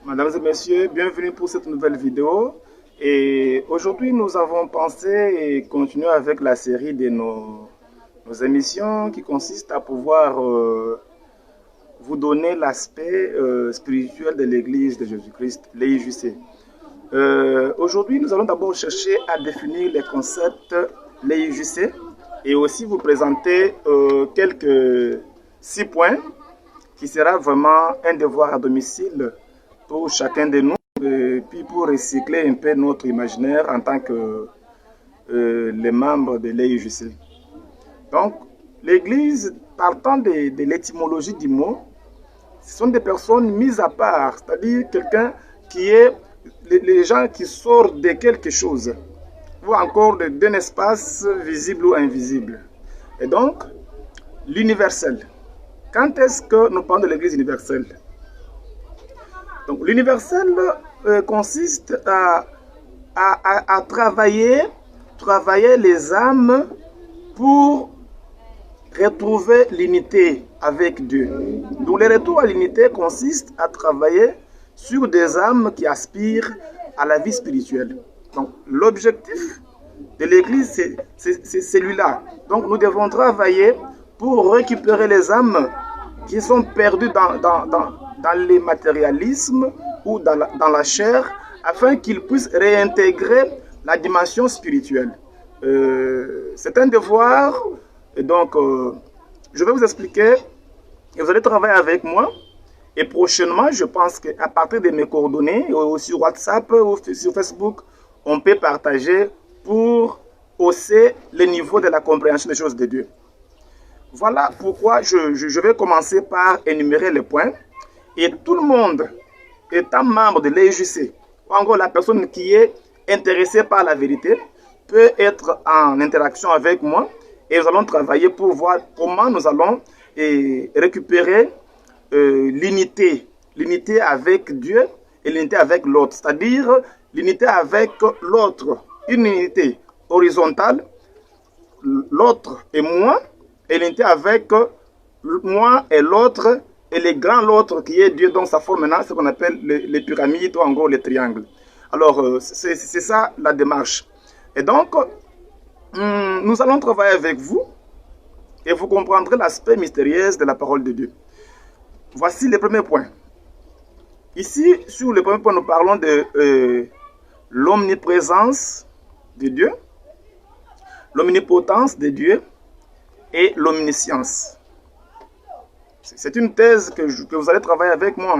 Mesdames et messieurs, bienvenue pour cette nouvelle vidéo. Et aujourd'hui, nous avons pensé et continuer avec la série de nos émissions qui consiste à pouvoir vous donner l'aspect spirituel de l'Église de Jésus-Christ, l'EIJC. Aujourd'hui, nous allons d'abord chercher à définir les concepts l'EIJC et aussi vous présenter quelques 6 points qui sera vraiment un devoir à domicile pour chacun de nous, et puis pour recycler un peu notre imaginaire en tant que les membres de l'EIJC. Donc, l'Église, partant de l'étymologie du mot, ce sont des personnes mises à part, c'est-à-dire quelqu'un qui est, les gens qui sortent de quelque chose, ou encore d'un espace visible ou invisible. Et donc, l'universel. Quand est-ce que nous parlons de l'Église universelle? Donc, l'universel consiste à travailler les âmes pour retrouver l'unité avec Dieu. Donc, le retour à l'unité consiste à travailler sur des âmes qui aspirent à la vie spirituelle. Donc, l'objectif de l'Église, c'est celui-là. Donc, nous devons travailler pour récupérer les âmes qui sont perdues dans le matérialisme ou dans la chair, afin qu'ils puissent réintégrer la dimension spirituelle. C'est un devoir, et donc je vais vous expliquer, et vous allez travailler avec moi, et prochainement, je pense qu'à partir de mes coordonnées, ou sur WhatsApp ou sur Facebook, on peut partager pour hausser le niveau de la compréhension des choses de Dieu. Voilà pourquoi je vais commencer par énumérer les points. Et tout le monde étant membre de l'EIJC, ou encore la personne qui est intéressée par la vérité, peut être en interaction avec moi et nous allons travailler pour voir comment nous allons récupérer l'unité avec Dieu et l'unité avec l'autre, c'est-à-dire l'unité avec l'autre, une unité horizontale, l'autre et moi, et l'unité avec moi et l'autre, et le grand l'autre qui est Dieu, dans sa forme maintenant, ce qu'on appelle les pyramides ou en gros les triangles. Alors, c'est ça la démarche. Et donc, nous allons travailler avec vous et vous comprendrez l'aspect mystérieux de la parole de Dieu. Voici les premiers points. Ici, sur le premier point, nous parlons de l'omniprésence de Dieu, l'omnipotence de Dieu et l'omniscience. C'est une thèse que vous allez travailler avec moi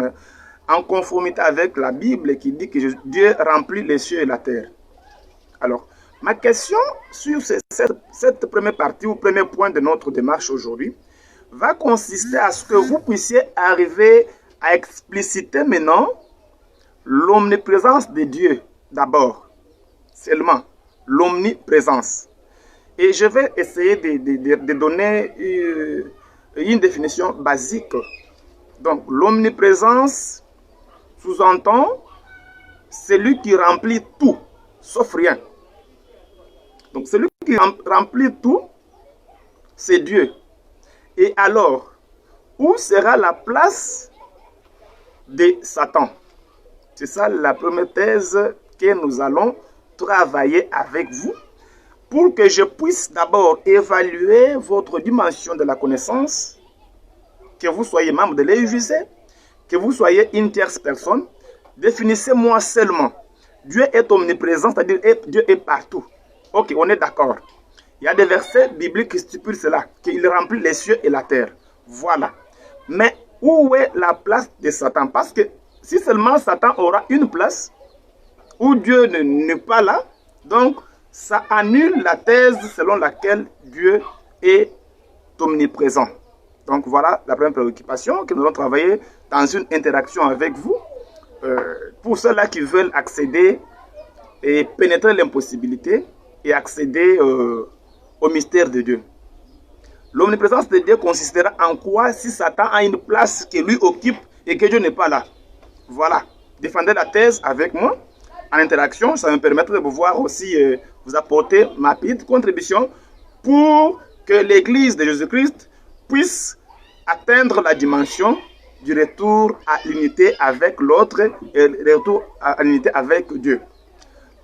en conformité avec la Bible qui dit que Dieu remplit les cieux et la terre. Alors, ma question sur cette première partie ou premier point de notre démarche aujourd'hui va consister à ce que vous puissiez arriver à expliciter maintenant l'omniprésence de Dieu d'abord, seulement l'omniprésence. Et je vais essayer de donner une définition basique. Donc, l'omniprésence sous-entend celui qui remplit tout, sauf rien. Donc, celui qui remplit tout, c'est Dieu. Et alors, où sera la place de Satan? C'est ça la première thèse que nous allons travailler avec vous, pour que je puisse d'abord évaluer votre dimension de la connaissance, que vous soyez membre de l'EIJC, que vous soyez une tierce personne, définissez-moi seulement. Dieu est omniprésent, c'est-à-dire Dieu est partout. Ok, on est d'accord. Il y a des versets bibliques qui stipulent cela, qu'il remplit les cieux et la terre. Voilà. Mais où est la place de Satan? Parce que si seulement Satan aura une place, où Dieu n'est pas là, donc ça annule la thèse selon laquelle Dieu est omniprésent. Donc voilà la première préoccupation que nous allons travailler dans une interaction avec vous. Pour ceux-là qui veulent accéder et pénétrer l'impossibilité et accéder au mystère de Dieu. L'omniprésence de Dieu consistera en quoi si Satan a une place que lui occupe et que Dieu n'est pas là. Voilà. Défendez la thèse avec moi en interaction. Ça me permettra de pouvoir aussi vous apporter ma petite contribution pour que l'Église de Jésus-Christ puisse atteindre la dimension du retour à l'unité avec l'autre et le retour à l'unité avec Dieu.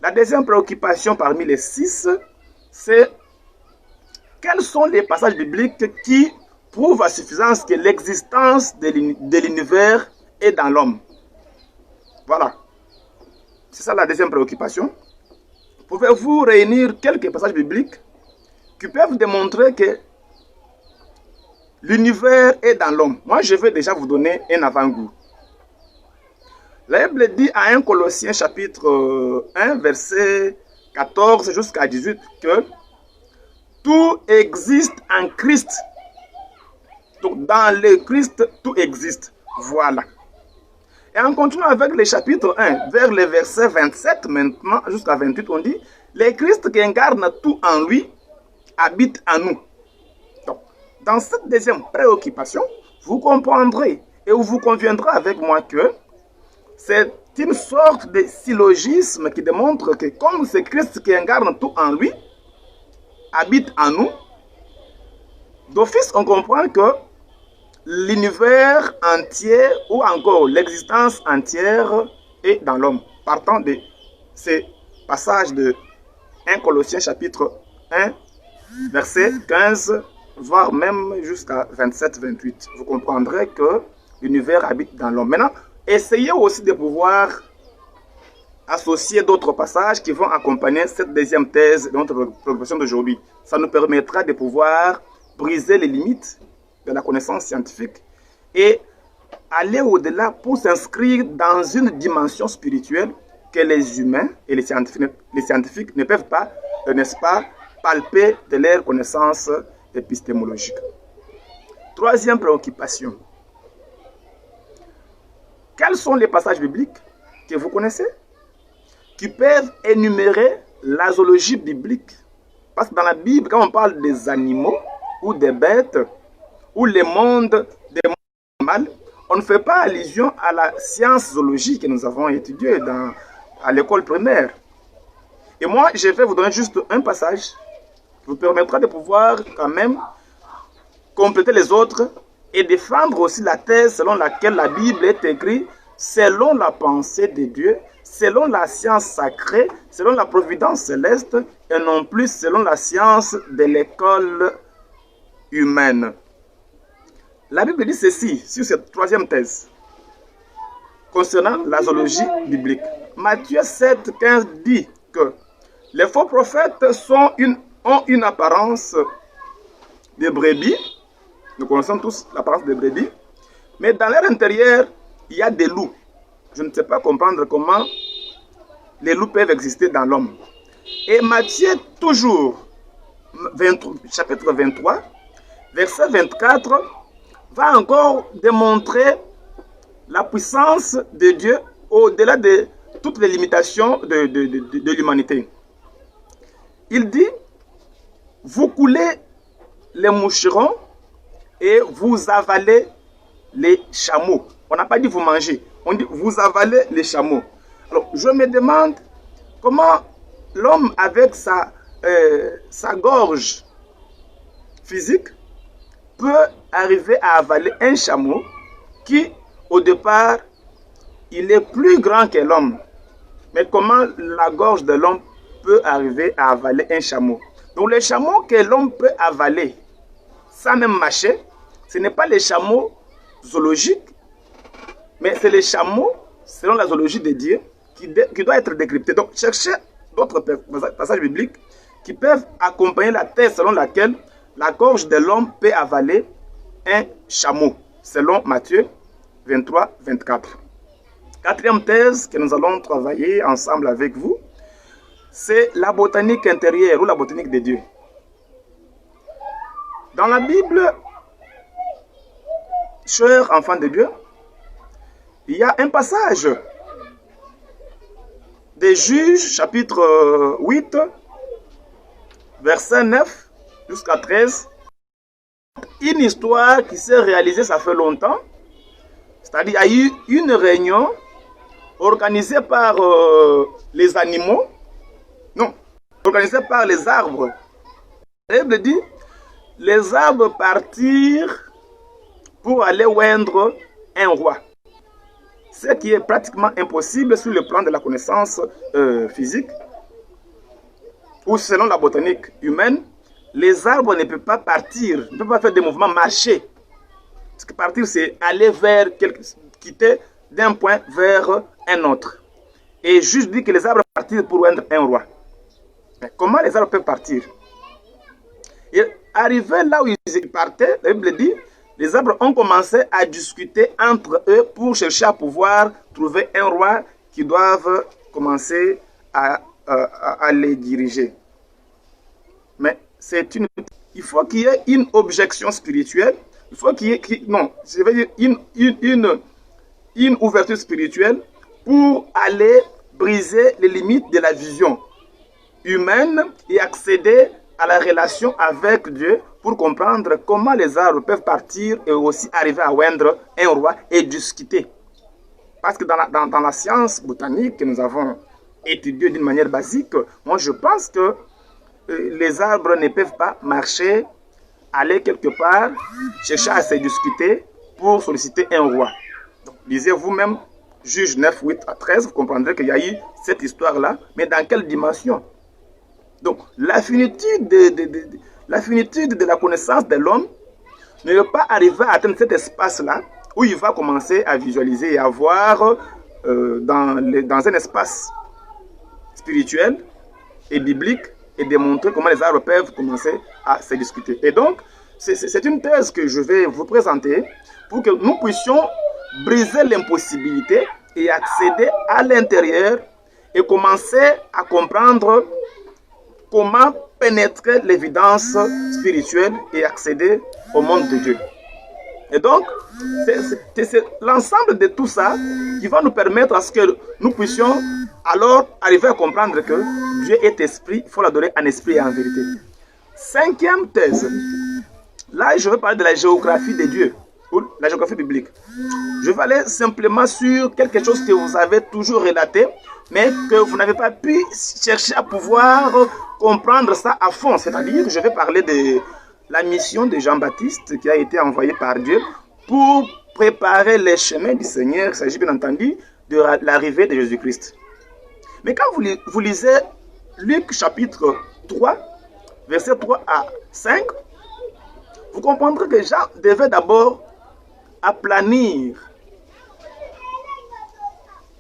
La deuxième préoccupation parmi les 6, c'est quels sont les passages bibliques qui prouvent à suffisance que l'existence de l'univers est dans l'homme. Voilà. C'est ça la deuxième préoccupation. Pouvez-vous réunir quelques passages bibliques qui peuvent démontrer que l'univers est dans l'homme? Moi, je vais déjà vous donner un avant-goût. La Bible dit à 1 Colossiens chapitre 1, verset 14 jusqu'à 18 que tout existe en Christ. Donc, dans le Christ, tout existe. Voilà. Et en continuant avec le chapitre 1, vers le verset 27 maintenant jusqu'à 28, on dit le Christ qui incarne tout en lui habite en nous. Donc, dans cette deuxième préoccupation, vous comprendrez et vous conviendrez avec moi que c'est une sorte de syllogisme qui démontre que comme c'est Christ qui incarne tout en lui habite en nous, d'office on comprend que l'univers entier ou encore l'existence entière est dans l'homme. Partant de ces passages de 1 Colossiens chapitre 1, verset 15, voire même jusqu'à 27-28. Vous comprendrez que l'univers habite dans l'homme. Maintenant, essayez aussi de pouvoir associer d'autres passages qui vont accompagner cette deuxième thèse de notre préoccupation d'aujourd'hui. Ça nous permettra de pouvoir briser les limites de la connaissance scientifique et aller au-delà pour s'inscrire dans une dimension spirituelle que les humains et les scientifiques ne peuvent pas, n'est-ce pas, palper de leur connaissance épistémologique. Troisième préoccupation. Quels sont les passages bibliques que vous connaissez qui peuvent énumérer la zoologie biblique? Parce que dans la Bible, quand on parle des animaux ou des bêtes, ou le monde des animaux, on ne fait pas allusion à la science zoologique que nous avons étudiée à l'école primaire. Et moi, je vais vous donner juste un passage qui vous permettra de pouvoir quand même compléter les autres et défendre aussi la thèse selon laquelle la Bible est écrite selon la pensée de Dieu, selon la science sacrée, selon la providence céleste et non plus selon la science de l'école humaine. La Bible dit ceci sur cette troisième thèse concernant la zoologie biblique. Matthieu 7, 15 dit que les faux prophètes ont une apparence de brebis. Nous connaissons tous l'apparence de brebis. Mais dans leur intérieur, il y a des loups. Je ne sais pas comprendre comment les loups peuvent exister dans l'homme. Et Matthieu, toujours, chapitre 23, verset 24, va encore démontrer la puissance de Dieu au-delà de toutes les limitations de l'humanité. Il dit, vous coulez les moucherons et vous avalez les chameaux. On n'a pas dit vous mangez, on dit vous avalez les chameaux. Alors, je me demande comment l'homme avec sa gorge physique peut arriver à avaler un chameau qui, au départ, il est plus grand que l'homme. Mais comment la gorge de l'homme peut arriver à avaler un chameau? Donc, les chameaux que l'homme peut avaler sans même mâcher, ce n'est pas les chameaux zoologiques, mais c'est les chameaux, selon la zoologie de Dieu, qui doit être décrypté. Donc, cherchez d'autres passages bibliques qui peuvent accompagner la thèse selon laquelle la gorge de l'homme peut avaler un chameau, selon Matthieu 23, 24. Quatrième thèse que nous allons travailler ensemble avec vous, c'est la botanique intérieure ou la botanique de Dieu. Dans la Bible, chers enfants de Dieu, il y a un passage des Juges, chapitre 8, verset 9 jusqu'à 13. Une histoire qui s'est réalisée, ça fait longtemps. C'est-à-dire, il y a eu une réunion organisée par les animaux. Non, organisée par les arbres. La Bible dit, les arbres partirent pour aller oindre un roi. Ce qui est pratiquement impossible sur le plan de la connaissance physique ou selon la botanique humaine, les arbres ne peuvent pas partir, ne peuvent pas faire des mouvements marcher. Parce que partir, c'est aller vers, quitter d'un point vers un autre. Et juste dit que les arbres partirent pour être un roi. Mais comment les arbres peuvent partir? Et arrivé là où ils partaient, la Bible dit, les arbres ont commencé à discuter entre eux pour chercher à pouvoir trouver un roi qui doivent commencer à les diriger. Mais il faut qu'il y ait une objection spirituelle, il faut qu'il y ait, non, je veux dire une ouverture spirituelle pour aller briser les limites de la vision humaine et accéder à la relation avec Dieu pour comprendre comment les arbres peuvent partir et aussi arriver à oindre un roi et discuter. Parce que dans la science botanique que nous avons étudiée d'une manière basique, moi je pense que les arbres ne peuvent pas marcher, aller quelque part, chercher à se discuter pour solliciter un roi. Donc, lisez vous-même Juge 9, 8 à 13, vous comprendrez qu'il y a eu cette histoire-là, mais dans quelle dimension? Donc, la finitude de la connaissance de l'homme ne peut pas arriver à atteindre cet espace-là où il va commencer à visualiser et à voir dans un espace spirituel et biblique et démontrer comment les arbres peuvent commencer à se discuter. Et donc, c'est une thèse que je vais vous présenter pour que nous puissions briser l'impossibilité et accéder à l'intérieur et commencer à comprendre comment pénétrer l'évidence spirituelle et accéder au monde de Dieu. Et donc, c'est l'ensemble de tout ça qui va nous permettre à ce que nous puissions alors arriver à comprendre que Dieu est esprit, il faut l'adorer en esprit et en vérité. Cinquième thèse. Là, je vais parler de la géographie de Dieu, ou la géographie biblique. Je vais aller simplement sur quelque chose que vous avez toujours relaté, mais que vous n'avez pas pu chercher à pouvoir comprendre ça à fond. C'est-à-dire que je vais parler de la mission de Jean-Baptiste qui a été envoyé par Dieu pour préparer les chemins du Seigneur. Il s'agit bien entendu de l'arrivée de Jésus-Christ. Mais quand vous lisez Luc chapitre 3, versets 3 à 5, vous comprendrez que Jean devait d'abord aplanir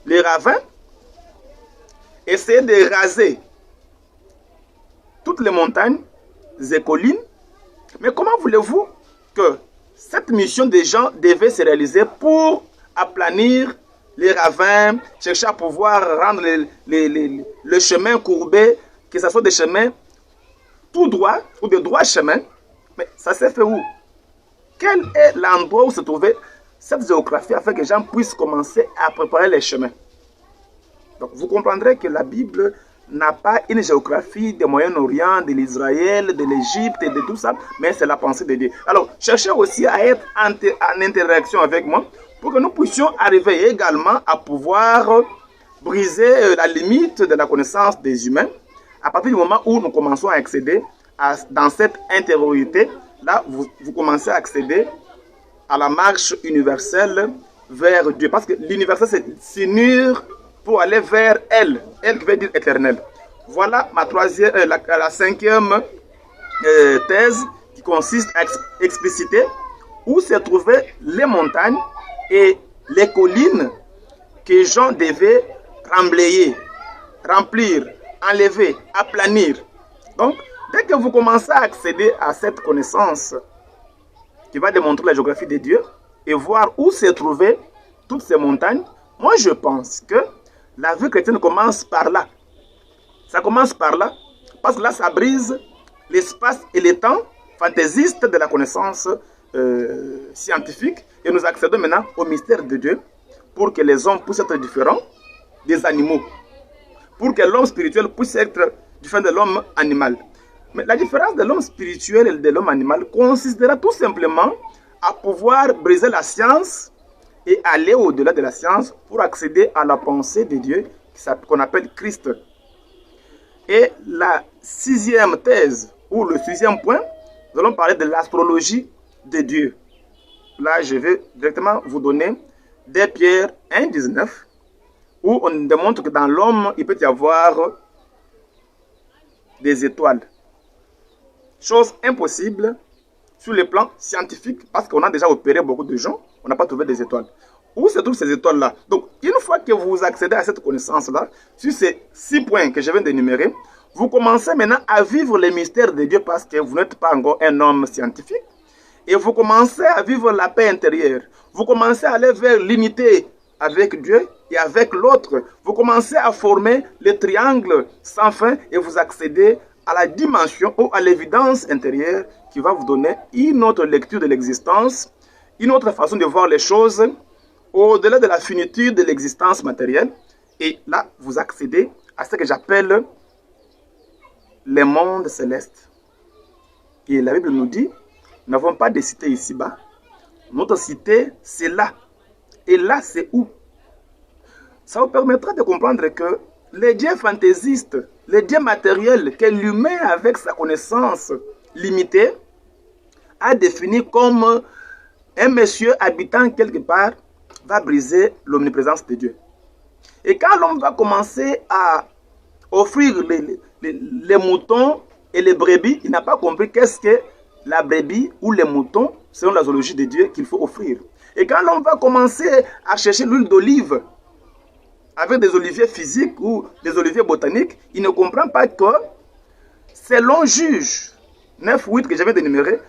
les ravins, essayer de raser toutes les montagnes et collines. Mais comment voulez-vous que cette mission de Jean devait se réaliser pour aplanir les ravins, chercher à pouvoir rendre le chemin courbé, que ce soit des chemins tout droit ou de droits chemins? Mais ça s'est fait où? Quel est l'endroit où se trouvait cette géographie afin que Jean puisse commencer à préparer les chemins? Donc vous comprendrez que la Bible n'a pas une géographie du Moyen-Orient, de l'Israël, de l'Égypte et de tout ça, mais c'est la pensée de Dieu. Alors, cherchez aussi à être en interaction avec moi pour que nous puissions arriver également à pouvoir briser la limite de la connaissance des humains à partir du moment où nous commençons à accéder dans cette intériorité. Là, vous commencez à accéder à la marche universelle vers Dieu. Parce que l'universel, c'est s'unir pour aller vers elle. Elle qui veut dire éternelle. Voilà la cinquième thèse qui consiste à expliciter où se trouvaient les montagnes et les collines que Jean devait remplir, enlever, aplanir. Donc, dès que vous commencez à accéder à cette connaissance qui va démontrer la géographie de Dieu et voir où se trouvaient toutes ces montagnes, moi je pense que la vie chrétienne commence par là. Ça commence par là, parce que là ça brise l'espace et le temps fantaisiste de la connaissance scientifique et nous accédons maintenant au mystère de Dieu pour que les hommes puissent être différents des animaux, pour que l'homme spirituel puisse être différent de l'homme animal. Mais la différence de l'homme spirituel et de l'homme animal consistera tout simplement à pouvoir briser la science et aller au-delà de la science pour accéder à la pensée de Dieu qu'on appelle Christ. Et la sixième thèse, ou le sixième point, nous allons parler de l'astrologie de Dieu. Là, je vais directement vous donner 2 Pierre 1, 19, où on démontre que dans l'homme, il peut y avoir des étoiles. Chose impossible sur le plan scientifique, parce qu'on a déjà opéré beaucoup de gens, on n'a pas trouvé des étoiles. Où se trouvent ces étoiles-là? Donc, une fois que vous accédez à cette connaissance-là, sur ces 6 points que je viens d'énumérer, vous commencez maintenant à vivre les mystères de Dieu parce que vous n'êtes pas encore un homme scientifique. Et vous commencez à vivre la paix intérieure. Vous commencez à aller vers l'unité avec Dieu et avec l'autre. Vous commencez à former le triangle sans fin et vous accédez à la dimension ou à l'évidence intérieure qui va vous donner une autre lecture de l'existence, une autre façon de voir les choses au-delà de la finitude de l'existence matérielle. Et là, vous accédez à ce que j'appelle les mondes célestes. Et la Bible nous dit, nous n'avons pas de cité ici-bas. Notre cité, c'est là. Et là, c'est où? Ça vous permettra de comprendre que les dieux fantaisistes, les dieux matériels que l'humain, avec sa connaissance limitée, a défini comme un monsieur habitant quelque part, va briser l'omniprésence de Dieu. Et quand l'homme va commencer à offrir les moutons et les brebis, il n'a pas compris qu'est-ce que la brebis ou les moutons, selon la zoologie de Dieu, qu'il faut offrir. Et quand l'homme va commencer à chercher l'huile d'olive avec des oliviers physiques ou des oliviers botaniques, il ne comprend pas que, selon Juge 9-8 que j'avais d'énumérer,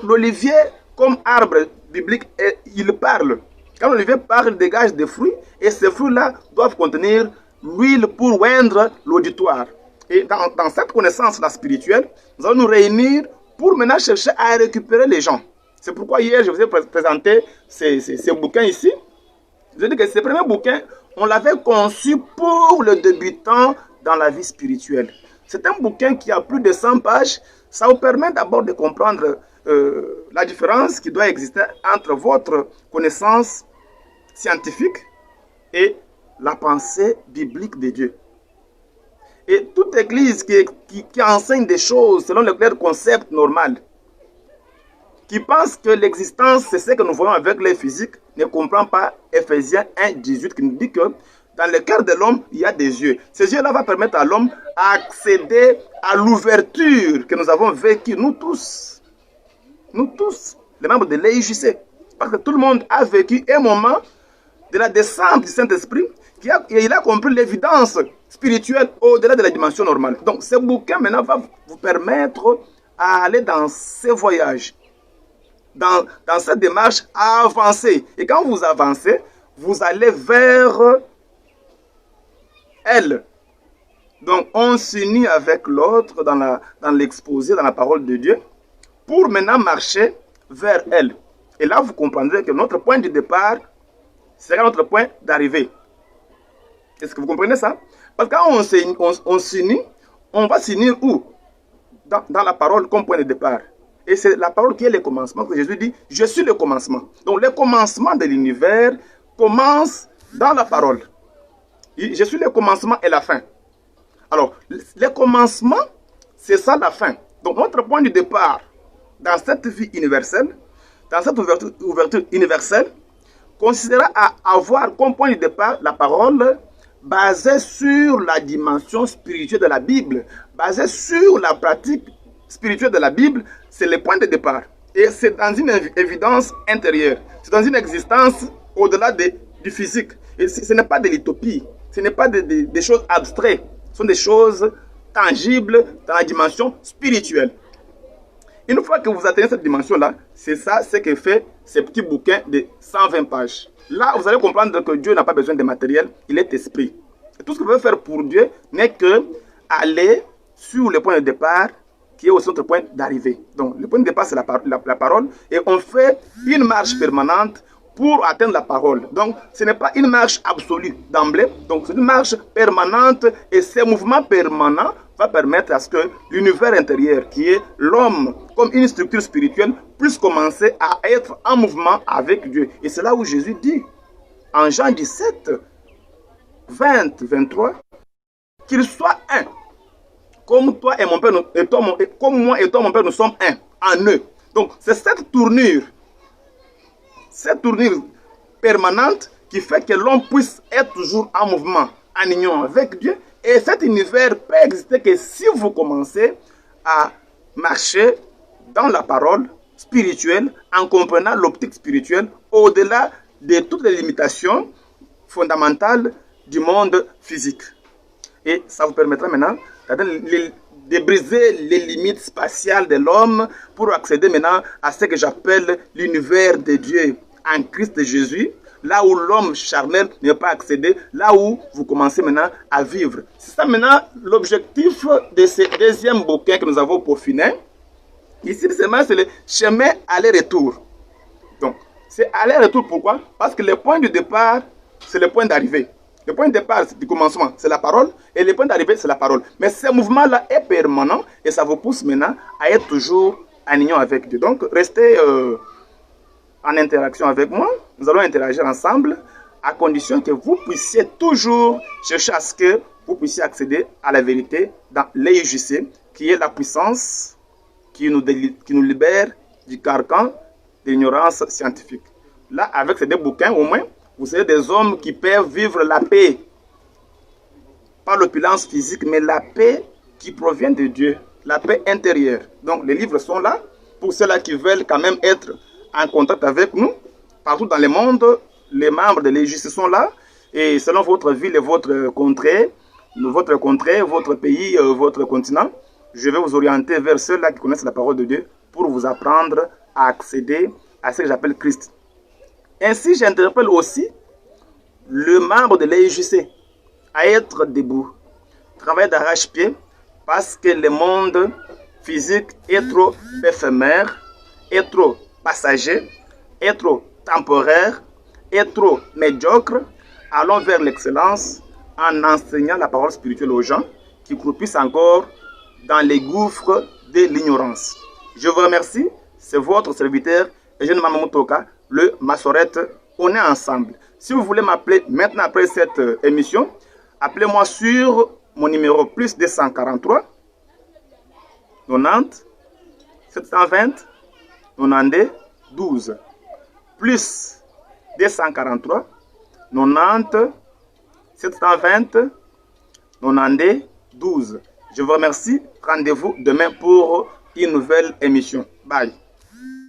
l'olivier comme arbre biblique, il parle. Quand l'olivier parle, il dégage des fruits, et ces fruits-là doivent contenir l'huile pour oindre l'auditoire. Et dans cette connaissance-là spirituelle, nous allons nous réunir pour maintenant chercher à récupérer les gens. C'est pourquoi hier, je vous ai présenté ces bouquins ici. Je veux dire que ces premiers bouquins, on l'avait conçu pour le débutant dans la vie spirituelle. C'est un bouquin qui a plus de 100 pages. Ça vous permet d'abord de comprendre la différence qui doit exister entre votre connaissance scientifique et la pensée biblique de Dieu. Et toute église qui enseigne des choses selon le clair concept normal, qui pense que l'existence, c'est ce que nous voyons avec les physiques, ne comprend pas Ephésiens 1, 18, qui nous dit que dans le cœur de l'homme, il y a des yeux. Ces yeux-là vont permettre à l'homme d'accéder à l'ouverture que nous avons vécue, nous tous, les membres de l'EIJC. Parce que tout le monde a vécu un moment de la descente du Saint-Esprit, et il a compris l'évidence spirituelle au-delà de la dimension normale. Donc, ce bouquin maintenant va vous permettre à aller dans ces voyages, dans cette démarche, à avancer. Et quand vous avancez, vous allez vers elle. Donc, on s'unit avec l'autre dans l'exposé, dans la parole de Dieu, pour maintenant marcher vers elle. Et là, vous comprendrez que notre point de départ sera notre point d'arrivée. Est-ce que vous comprenez ça? Parce que quand on s'unit, on va s'unir où? Dans la parole comme point de départ. Et c'est la parole qui est le commencement, que Jésus dit, je suis le commencement. Donc le commencement de l'univers commence dans la parole. Je suis le commencement et la fin. Alors, le commencement, c'est ça la fin. Donc notre point de départ dans cette vie universelle, dans cette ouverture universelle, consistera à avoir comme point de départ la parole basée sur la dimension spirituelle de la Bible, basée sur la pratique spirituelle de la Bible. C'est le point de départ. Et c'est dans une évidence intérieure. C'est dans une existence au-delà du physique. Et ce n'est pas de l'utopie. Ce n'est pas des choses abstraites. Ce sont des choses tangibles dans la dimension spirituelle. Une fois que vous atteignez cette dimension-là, c'est ça ce que fait ces petits bouquins de 120 pages. Là, vous allez comprendre que Dieu n'a pas besoin de matériel, il est esprit. Et tout ce que vous pouvez faire pour Dieu n'est que aller sur le point de départ qui est aussi notre point d'arrivée. Donc, le point de départ, c'est la parole. Et on fait une marche permanente pour atteindre la parole. Donc, ce n'est pas une marche absolue d'emblée. Donc, c'est une marche permanente. Et ce mouvement permanent va permettre à ce que l'univers intérieur, qui est l'homme comme une structure spirituelle, puisse commencer à être en mouvement avec Dieu. Et c'est là où Jésus dit, en Jean 17, 20, 23, qu'il soit un. Comme toi et mon Père, comme moi et toi, mon Père, nous sommes un, en eux. Donc, c'est cette tournure permanente qui fait que l'homme puisse être toujours en mouvement, en union avec Dieu. Et cet univers peut exister que si vous commencez à marcher dans la parole spirituelle, en comprenant l'optique spirituelle, au-delà de toutes les limitations fondamentales du monde physique. Et ça vous permettra maintenant de briser les limites spatiales de l'homme pour accéder maintenant à ce que j'appelle l'univers de Dieu en Christ Jésus, là où l'homme charnel ne peut pas accéder, là où vous commencez maintenant à vivre. C'est ça maintenant l'objectif de ce deuxième bouquin que nous avons peaufiné. Ici, c'est le chemin aller-retour. Donc, c'est aller-retour pourquoi? Parce que le point du départ, c'est le point d'arrivée. Le point de départ du commencement, c'est la parole, et le point d'arrivée, c'est la parole. Mais ce mouvement-là est permanent, et ça vous pousse maintenant à être toujours en union avec Dieu. Donc, restez en interaction avec moi. Nous allons interagir ensemble, à condition que vous puissiez toujours chercher à ce que vous puissiez accéder à la vérité dans l'EIJC, qui est la puissance qui nous libère du carcan de l'ignorance scientifique. Là, avec ces deux bouquins, au moins, vous serez des hommes qui peuvent vivre la paix. Pas l'opulence physique, mais la paix qui provient de Dieu. La paix intérieure. Donc, les livres sont là pour ceux-là qui veulent quand même être en contact avec nous. Partout dans le monde, les membres de l'EIJC sont là. Et selon votre ville et votre contrée, votre pays, votre continent, je vais vous orienter vers ceux-là qui connaissent la parole de Dieu pour vous apprendre à accéder à ce que j'appelle Christ. Ainsi, j'interpelle aussi le membre de l'EIJC à être debout, travailler d'arrache-pied, parce que le monde physique est trop éphémère, est trop passager, est trop temporaire, est trop médiocre. Allons vers l'excellence en enseignant la parole spirituelle aux gens qui croupissent encore dans les gouffres de l'ignorance. Je vous remercie, c'est votre serviteur Eugène Mamamoutoka, le Massorette. On est ensemble. Si vous voulez m'appeler maintenant après cette émission, appelez-moi sur mon numéro plus 243 90 720 92 12 plus 243 90 720 92 12. Je vous remercie. Rendez-vous demain pour une nouvelle émission. Bye.